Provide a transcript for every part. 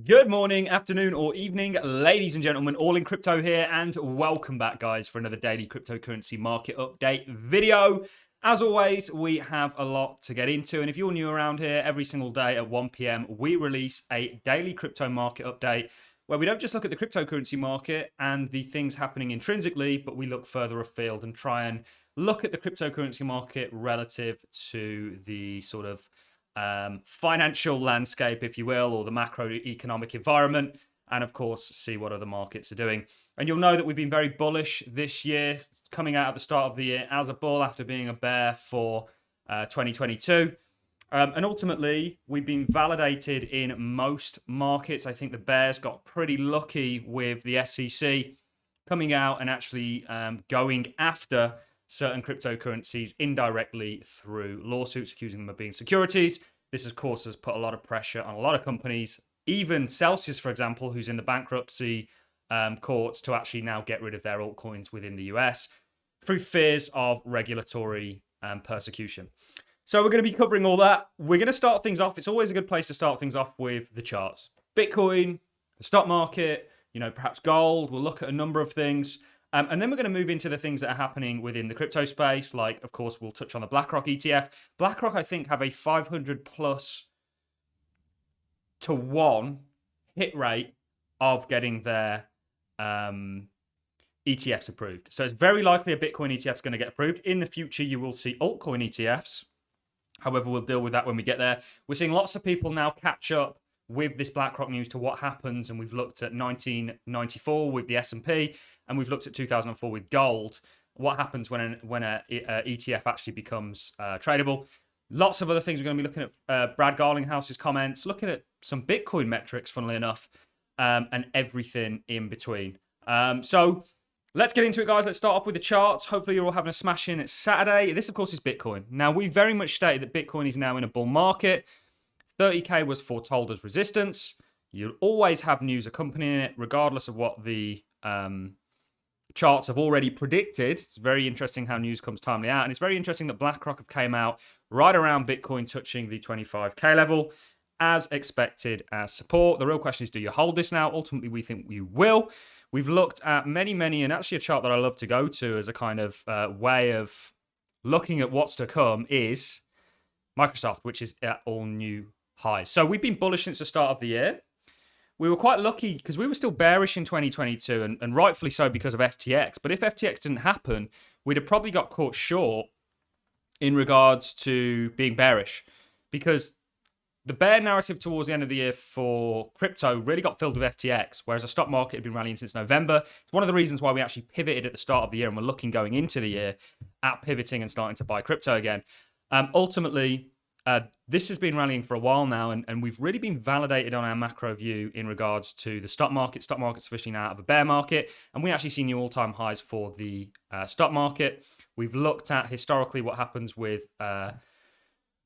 Good morning, afternoon, or evening, ladies and gentlemen, all in crypto here, and welcome back, guys, for another daily cryptocurrency market update video. As always, we have a lot to get into, and if you're new around here, every single day at 1 p.m., we release a daily crypto market update where we don't just look at the cryptocurrency market and the things happening intrinsically, but we look further afield and try and look at the cryptocurrency market relative to the sort of financial landscape, if you will, or the macroeconomic environment, and of course, see what other markets are doing. And you'll know that we've been very bullish this year, coming out at the start of the year as a bull after being a bear for 2022. And ultimately, we've been validated in most markets. I think the bears got pretty lucky with the SEC coming out and actually going after certain cryptocurrencies indirectly through lawsuits accusing them of being securities. This, of course, has put a lot of pressure on a lot of companies, even Celsius, for example, who's in the bankruptcy courts to actually now get rid of their altcoins within the US through fears of regulatory persecution. So we're going to be covering all that. We're going to start things off. It's always a good place to start things off with the charts. Bitcoin, the stock market, perhaps gold. We'll look at a number of things. And then we're going to move into the things that are happening within the crypto space. Like, of course, we'll touch on the BlackRock ETF. BlackRock, I think, have a 500 plus to 1 hit rate of getting their ETFs approved. So it's very likely a Bitcoin ETF is going to get approved. In the future, you will see altcoin ETFs. However, we'll deal with that when we get there. We're seeing lots of people now catch up with this BlackRock news to what happens. And we've looked at 1994 with the S&P. And we've looked at 2004 with gold. What happens when an ETF actually becomes tradable? Lots of other things. We're going to be looking at Brad Garlinghouse's comments, looking at some Bitcoin metrics, funnily enough, and everything in between. So let's get into it, guys. Let's start off with the charts. Hopefully, you're all having a smash in. It's Saturday. This, of course, is Bitcoin. Now, we very much stated that Bitcoin is now in a bull market. 30K was foretold as resistance. You'll always have news accompanying it, regardless of what the charts have already predicted. It's very interesting how news comes timely out. And it's very interesting that BlackRock have came out right around Bitcoin touching the 25K level as expected as support. The real question is, do you hold this now? Ultimately, we think you will. We've looked at many, and actually a chart that I love to go to as a kind of way of looking at what's to come is Microsoft, which is at all new highs. So we've been bullish since the start of the year. We were quite lucky because we were still bearish in 2022 and rightfully so because of FTX. But if FTX didn't happen, we'd have probably got caught short in regards to being bearish because the bear narrative towards the end of the year for crypto really got filled with FTX, whereas the stock market had been rallying since November. It's one of the reasons why we actually pivoted at the start of the year and we're looking going into the year at pivoting and starting to buy crypto again. Ultimately, this has been rallying for a while now, and we've really been validated on our macro view in regards to the stock market. Stock market's officially now out of a bear market, and we actually see new all-time highs for the stock market. We've looked at historically what happens with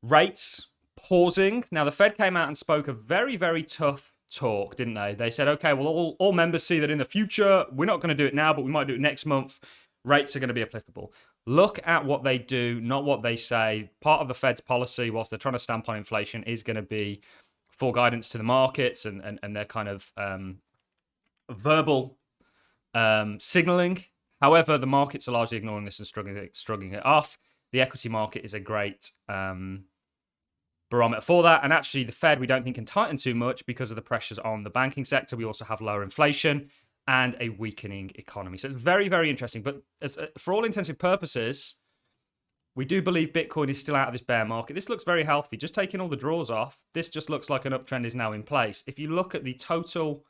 rates pausing. Now, the Fed came out and spoke a very, very tough talk, didn't they? They said, okay, well, all members see that in the future, we're not going to do it now, but we might do it next month. Rates are going to be applicable. Look at what they do, not what they say. Part of the Fed's policy, whilst they're trying to stamp on inflation, is going to be for guidance to the markets and their kind of verbal signaling. However, the markets are largely ignoring this and struggling it off. The equity market is a great barometer for that. And actually, the Fed, we don't think can tighten too much because of the pressures on the banking sector. We also have lower inflation and a weakening economy. So it's very, very interesting. But for all intensive purposes, we do believe Bitcoin is still out of this bear market. This looks very healthy. Just taking all the draws off, this just looks like an uptrend is now in place. If you look at the total,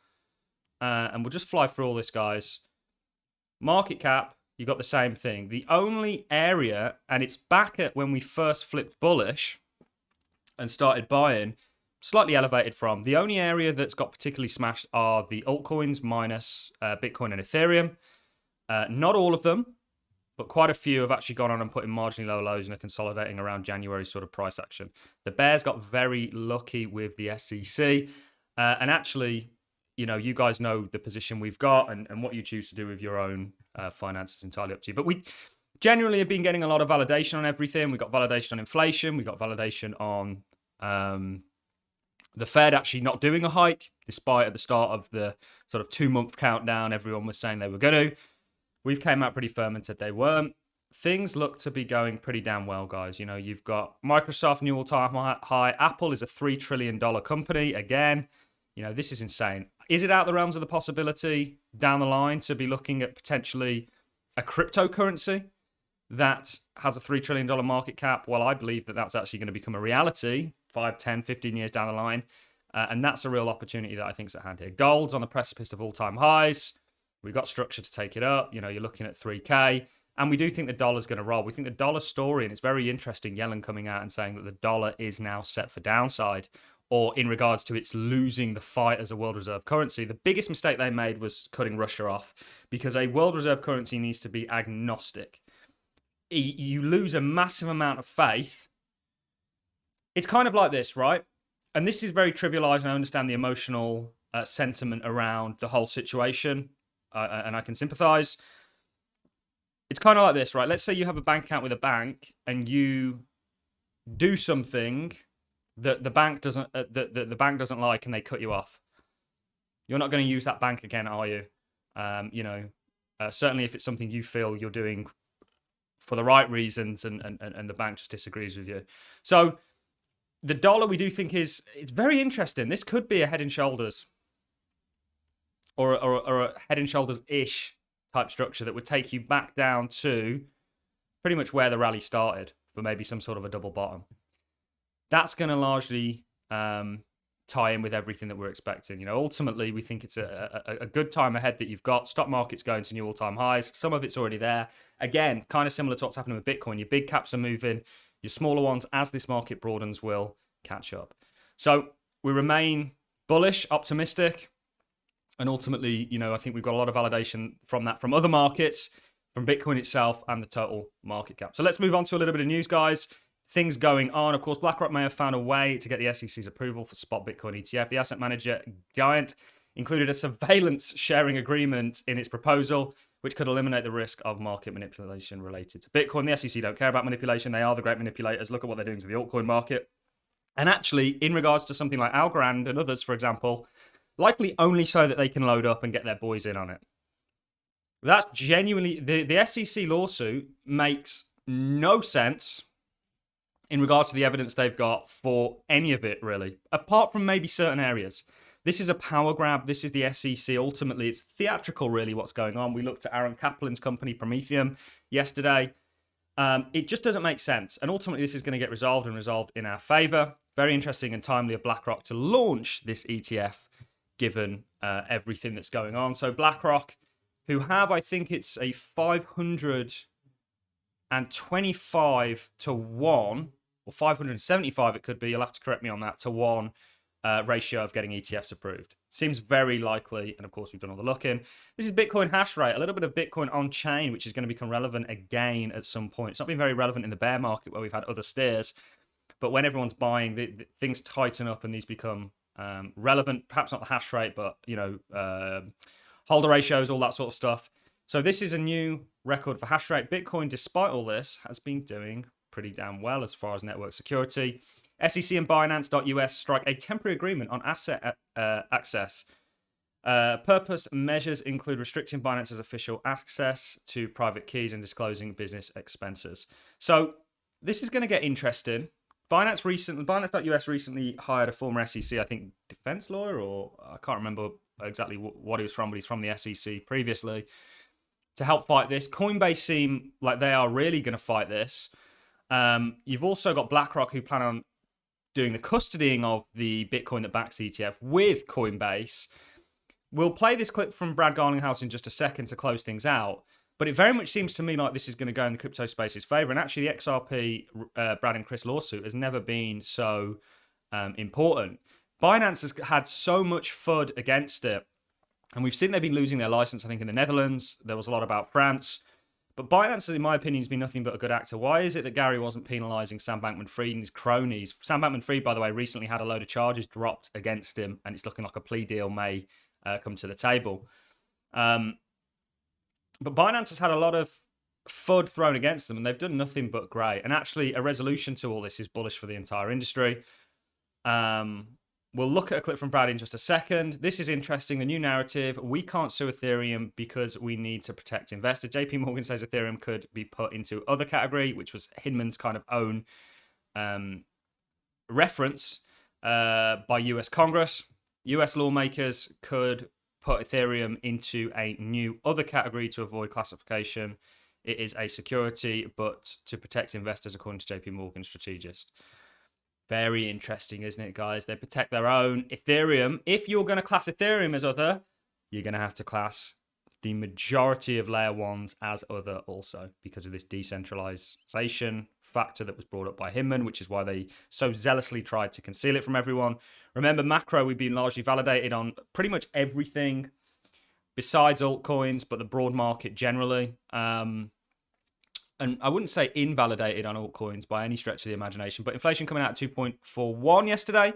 and we'll just fly through all this, guys. Market cap, you got the same thing. The only area, and it's back at when we first flipped bullish and started buying, slightly elevated from. The only area that's got particularly smashed are the altcoins minus Bitcoin and Ethereum. Not all of them, but quite a few have actually gone on and put in marginally low lows and are consolidating around January sort of price action. The bears got very lucky with the SEC. And actually, you guys know the position we've got and what you choose to do with your own finances entirely up to you. But we generally have been getting a lot of validation on everything. We got validation on inflation. We got validation on The Fed actually not doing a hike, despite at the start of the sort of 2-month countdown, everyone was saying they were going to. We've came out pretty firm and said they weren't. Things look to be going pretty damn well, guys. You know, you've got Microsoft new all-time high. Apple is a $3 trillion company. Again, you know, this is insane. Is it out the realms of the possibility down the line to be looking at potentially a cryptocurrency that has a $3 trillion market cap? Well, I believe that that's actually going to become a reality 5, 10, 15 years down the line. And that's a real opportunity that I think is at hand here. Gold's on the precipice of all-time highs. We've got structure to take it up. You know, you're looking at 3K. And we do think the dollar's going to roll. We think the dollar story, and it's very interesting, Yellen coming out and saying that the dollar is now set for downside, or in regards to its losing the fight as a world reserve currency. The biggest mistake they made was cutting Russia off, because a world reserve currency needs to be agnostic. You lose a massive amount of faith. It's kind of like this, right? And this is very trivialized, and I understand the emotional sentiment around the whole situation, and I can sympathize. It's kind of like this, right? Let's say you have a bank account with a bank, and you do something that the bank doesn't the bank doesn't like, and they cut you off. You're not going to use that bank again, are you? You know, certainly if it's something you feel you're doing for the right reasons, and the bank just disagrees with you. So the dollar, we do think it's very interesting. This could be a Head and Shoulders or a Head and Shoulders-ish type structure that would take you back down to pretty much where the rally started for maybe some sort of a double bottom. That's going to largely tie in with everything that we're expecting. You know, ultimately, we think it's a good time ahead that you've got. Stock market's going to new all-time highs. Some of it's already there. Again, kind of similar to what's happening with Bitcoin. Your big caps are moving. Your smaller ones, as this market broadens, will catch up. So we remain bullish, optimistic. And ultimately, you know, I think we've got a lot of validation from that, from other markets, from Bitcoin itself, and the total market cap. So let's move on to a little bit of news, guys. Things going on. Of course, BlackRock may have found a way to get the SEC's approval for spot Bitcoin ETF. The asset manager giant included a surveillance sharing agreement in its proposal, which could eliminate the risk of market manipulation related to Bitcoin. The SEC don't care about manipulation. They are the great manipulators. Look at what they're doing to the altcoin market. And actually, in regards to something like Algorand and others, for example, likely only so that they can load up and get their boys in on it. That's genuinely, the SEC lawsuit makes no sense in regards to the evidence they've got for any of it, really, apart from maybe certain areas. This is a power grab. This is the SEC. Ultimately, it's theatrical, really, what's going on. We looked at Aaron Kaplan's company, Prometheum, yesterday. It just doesn't make sense. And ultimately, this is going to get resolved in our favor. Very interesting and timely of BlackRock to launch this ETF, given everything that's going on. So BlackRock, who have, I think it's a 525 to 1, or 575 it could be, you'll have to correct me on that, to 1 ratio of getting ETFs approved. Seems very likely, and of course we've done all the looking. This is Bitcoin hash rate, a little bit of Bitcoin on chain, which is going to become relevant again at some point. It's not been very relevant in the bear market where we've had other steers, but when everyone's buying, the things tighten up and these become relevant. Perhaps not the hash rate, but you know, holder ratios, all that sort of stuff. So this is a new record for hash rate. Bitcoin, despite all this, has been doing pretty damn well as far as network security. SEC and Binance.us strike a temporary agreement on asset access. Purposed measures include restricting Binance's official access to private keys and disclosing business expenses. So this is going to get interesting. Binance.us recently hired a former SEC, I think, defense lawyer, or I can't remember exactly what he was from, but he's from the SEC previously, to help fight this. Coinbase seem like they are really going to fight this. You've also got BlackRock, who plan on doing the custodying of the Bitcoin that backs the ETF with Coinbase. We'll play this clip from Brad Garlinghouse in just a second to close things out. But it very much seems to me like this is going to go in the crypto space's favor. And actually, the XRP, Brad and Chris lawsuit has never been so important. Binance has had so much FUD against it. And we've seen they've been losing their license, I think, in the Netherlands. There was a lot about France. But Binance, in my opinion, has been nothing but a good actor. Why is it that Gary wasn't penalising Sam Bankman-Fried and his cronies? Sam Bankman-Fried, by the way, recently had a load of charges dropped against him. And it's looking like a plea deal may come to the table. But Binance has had a lot of FUD thrown against them, and they've done nothing but great. And actually, a resolution to all this is bullish for the entire industry. We'll look at a clip from Brad in just a second. This is interesting. The new narrative. We can't sue Ethereum because we need to protect investors. JP Morgan says Ethereum could be put into other category, which was Hinman's kind of own reference by US Congress. US lawmakers could put Ethereum into a new other category to avoid classification. It is a security, but to protect investors, according to JP Morgan strategist. Very interesting, isn't it, guys? They protect their own. Ethereum, if you're going to class Ethereum as other, you're going to have to class the majority of layer ones as other also, because of this decentralization factor that was brought up by Hinman, which is why they so zealously tried to conceal it from everyone. Remember, macro, we've been largely validated on pretty much everything besides altcoins, but the broad market generally. And I wouldn't say invalidated on altcoins by any stretch of the imagination, but inflation coming out at 2.41 yesterday.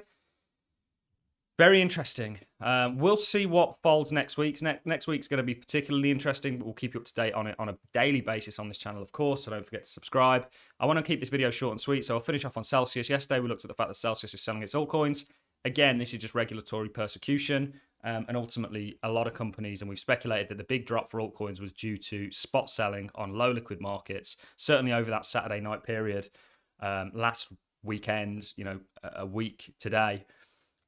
Very interesting. We'll see what folds next week. Next week's going to be particularly interesting, but we'll keep you up to date on it on a daily basis on this channel, of course, so don't forget to subscribe. I want to keep this video short and sweet, so I'll finish off on Celsius. Yesterday, we looked at the fact that Celsius is selling its altcoins. Again, this is just regulatory persecution. And ultimately, a lot of companies, and we've speculated that the big drop for altcoins was due to spot selling on low liquid markets, certainly over that Saturday night period, last weekend, a week today,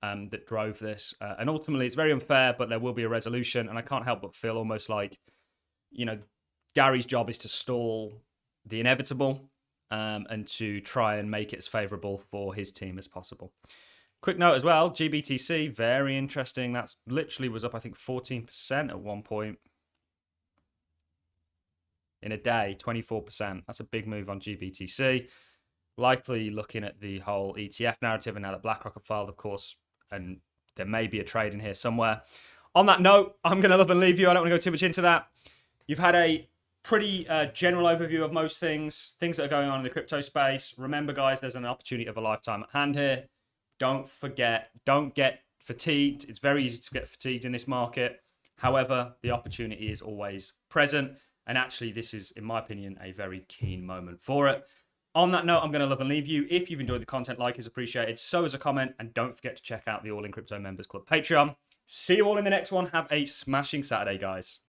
that drove this. And ultimately, it's very unfair, but there will be a resolution. And I can't help but feel almost like, Gary's job is to stall the inevitable and to try and make it as favorable for his team as possible. Quick note as well, GBTC, very interesting. That's literally was up, I think, 14% at one point. In a day, 24%. That's a big move on GBTC. Likely looking at the whole ETF narrative, and now that BlackRock have filed, of course, and there may be a trade in here somewhere. On that note, I'm going to love and leave you. I don't want to go too much into that. You've had a pretty general overview of most things that are going on in the crypto space. Remember, guys, there's an opportunity of a lifetime at hand here. Don't forget, don't get fatigued. It's very easy to get fatigued in this market. However, the opportunity is always present. And actually, this is, in my opinion, a very keen moment for it. On that note, I'm going to love and leave you. If you've enjoyed the content, like is appreciated. So is a comment. And don't forget to check out the All In Crypto Members Club Patreon. See you all in the next one. Have a smashing Saturday, guys.